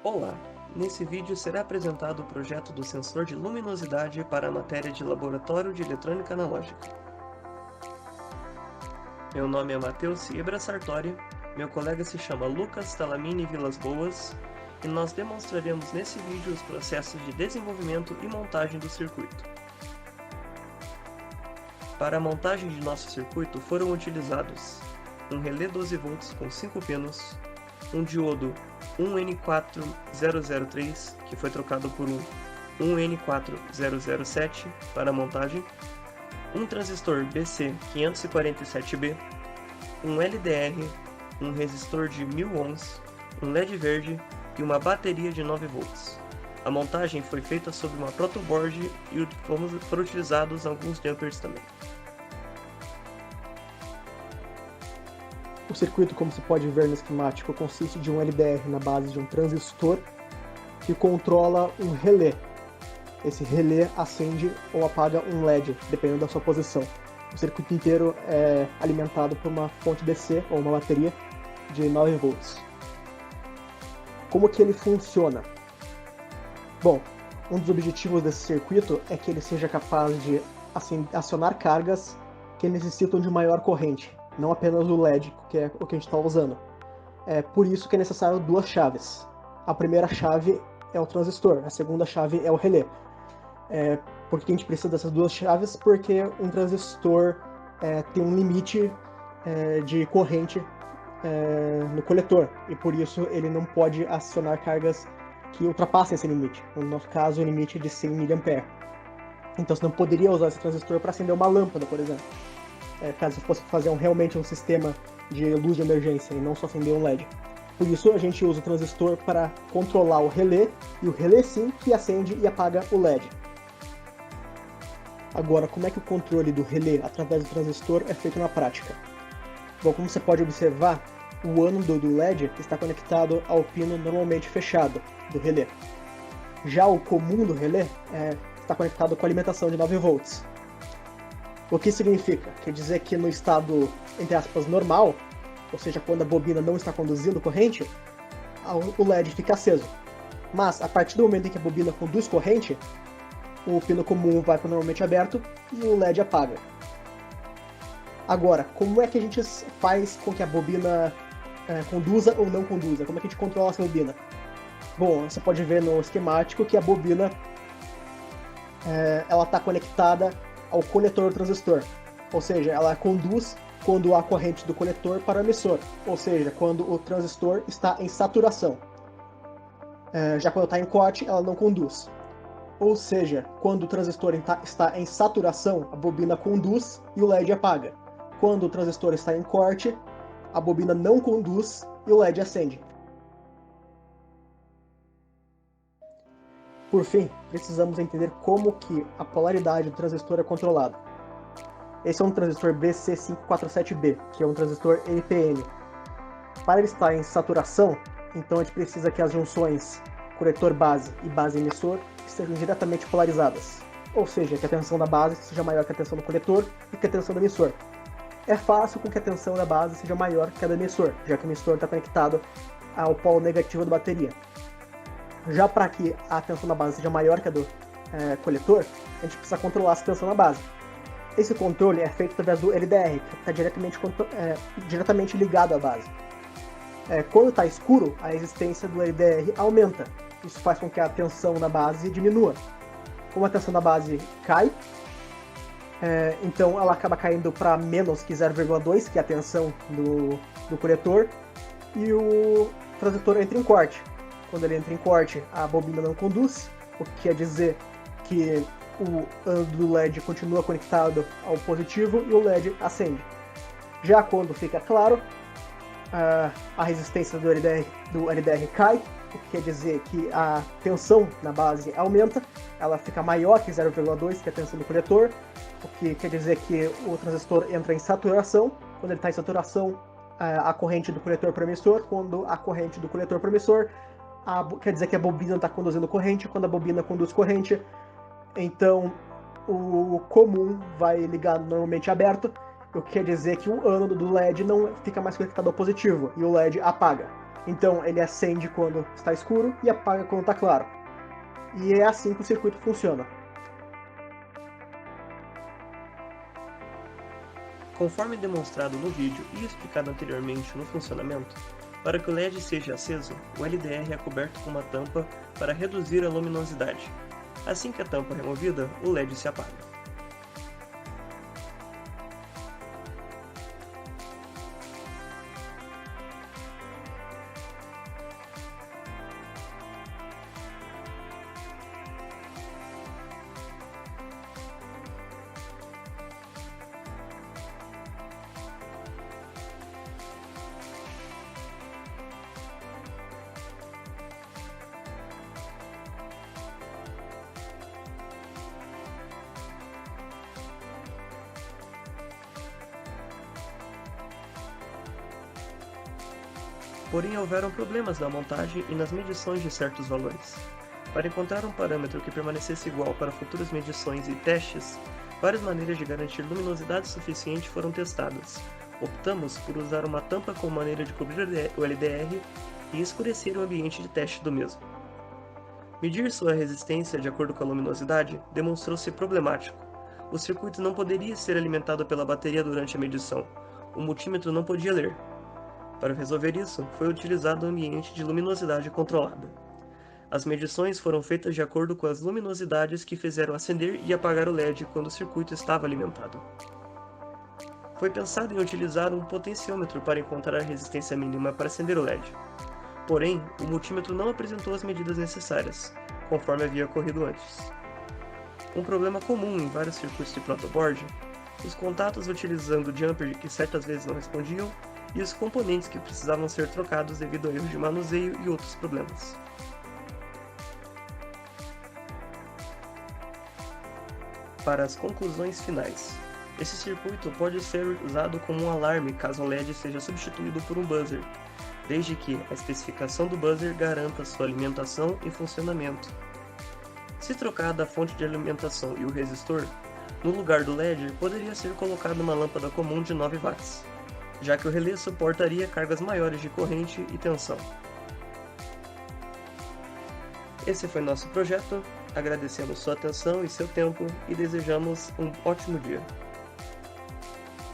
Olá! Nesse vídeo será apresentado o projeto do sensor de luminosidade para a matéria de Laboratório de Eletrônica Analógica. Meu nome é Matheus Siebra Sartori, meu colega se chama Lucas Talamini Vilas Boas e nós demonstraremos nesse vídeo os processos de desenvolvimento e montagem do circuito. Para a montagem de nosso circuito foram utilizados um relé 12V com 5 pinos, um diodo 1N4003, que foi trocado por um 1N4007 para a montagem, um transistor BC547B, um LDR, um resistor de 1000 ohms, um LED verde e uma bateria de 9 volts. A montagem foi feita sobre uma protoboard e foram utilizados alguns jumpers também. O circuito, como se pode ver no esquemático, consiste de um LDR na base de um transistor que controla um relé. Esse relé acende ou apaga um LED, dependendo da sua posição. O circuito inteiro é alimentado por uma fonte DC, ou uma bateria, de 9 volts. Como que ele funciona? Bom, um dos objetivos desse circuito é que ele seja capaz de acionar cargas que necessitam de maior corrente, não apenas o LED, que é o que a gente está usando. É por isso que é necessário duas chaves. A primeira chave é o transistor, a segunda chave é o relé. Por que a gente precisa dessas duas chaves? Porque um transistor tem um limite de corrente no coletor, e por isso ele não pode acionar cargas que ultrapassem esse limite. No nosso caso, o limite é de 100 mA. Então você não poderia usar esse transistor para acender uma lâmpada, por exemplo. Caso fosse fazer realmente um sistema de luz de emergência e não só acender um LED. Por isso a gente usa o transistor para controlar o relé, e o relé sim que acende e apaga o LED. Agora, como é que o controle do relé através do transistor é feito na prática? Bom, como você pode observar, o ânodo do LED está conectado ao pino normalmente fechado do relé. Já o comum do relé está conectado com a alimentação de 9 volts. O que significa? Quer dizer que no estado, entre aspas, normal, ou seja, quando a bobina não está conduzindo corrente, o LED fica aceso. Mas, a partir do momento em que a bobina conduz corrente, o pino comum vai para o normalmente aberto e o LED apaga. Agora, como é que a gente faz com que a bobina conduza ou não conduza? Como é que a gente controla essa bobina? Bom, você pode ver no esquemático que a bobina ela está conectada ao coletor do transistor, ou seja, ela conduz quando há corrente do coletor para o emissor, ou seja, quando o transistor está em saturação. Já quando está em corte, ela não conduz. Ou seja, quando o transistor está em saturação, a bobina conduz e o LED apaga. Quando o transistor está em corte, a bobina não conduz e o LED acende. Por fim, precisamos entender como que a polaridade do transistor é controlada. Esse é um transistor BC547B, que é um transistor NPN. Para ele estar em saturação, então a gente precisa que as junções coletor-base e base-emissor estejam diretamente polarizadas. Ou seja, que a tensão da base seja maior que a tensão do coletor e que a tensão do emissor. É fácil com que a tensão da base seja maior que a do emissor, já que o emissor está conectado ao polo negativo da bateria. Já para que a tensão da base seja maior que a do coletor, a gente precisa controlar essa tensão na base. Esse controle é feito através do LDR, que está diretamente ligado à base. Quando está escuro, a resistência do LDR aumenta. Isso faz com que a tensão na base diminua. Como a tensão da base cai, então ela acaba caindo para menos que 0,2, que é a tensão do coletor, e o transistor entra em corte. Quando ele entra em corte, a bobina não conduz, o que quer dizer que o ânodo do LED continua conectado ao positivo e o LED acende. Já quando fica claro, a resistência do LDR cai, o que quer dizer que a tensão na base aumenta, ela fica maior que 0,2, que é a tensão do coletor, o que quer dizer que o transistor entra em saturação. Quando ele está em saturação, a corrente do coletor para o emissor. Quando a corrente do coletor para o emissor, quer dizer que a bobina está conduzindo corrente. Quando a bobina conduz corrente, então o comum vai ligar normalmente aberto, o que quer dizer que o ânodo do LED não fica mais conectado ao positivo e o LED apaga. Então ele acende quando está escuro e apaga quando está claro. E é assim que o circuito funciona. Conforme demonstrado no vídeo e explicado anteriormente no funcionamento, para que o LED seja aceso, o LDR é coberto com uma tampa para reduzir a luminosidade. Assim que a tampa é removida, o LED se apaga. Porém, houveram problemas na montagem e nas medições de certos valores. Para encontrar um parâmetro que permanecesse igual para futuras medições e testes, várias maneiras de garantir luminosidade suficiente foram testadas. Optamos por usar uma tampa como maneira de cobrir o LDR e escurecer o ambiente de teste do mesmo. Medir sua resistência de acordo com a luminosidade demonstrou-se problemático. O circuito não poderia ser alimentado pela bateria durante a medição. O multímetro não podia ler. Para resolver isso, foi utilizado um ambiente de luminosidade controlada. As medições foram feitas de acordo com as luminosidades que fizeram acender e apagar o LED quando o circuito estava alimentado. Foi pensado em utilizar um potenciômetro para encontrar a resistência mínima para acender o LED. Porém, o multímetro não apresentou as medidas necessárias, conforme havia ocorrido antes. Um problema comum em vários circuitos de protoboard, os contatos utilizando jumper que certas vezes não respondiam, e os componentes que precisavam ser trocados devido a erros de manuseio e outros problemas. Para as conclusões finais, esse circuito pode ser usado como um alarme caso o LED seja substituído por um buzzer, desde que a especificação do buzzer garanta sua alimentação e funcionamento. Se trocada a fonte de alimentação e o resistor, no lugar do LED poderia ser colocada uma lâmpada comum de 9 watts. Já que o relé suportaria cargas maiores de corrente e tensão. Esse foi nosso projeto, agradecemos sua atenção e seu tempo e desejamos um ótimo dia.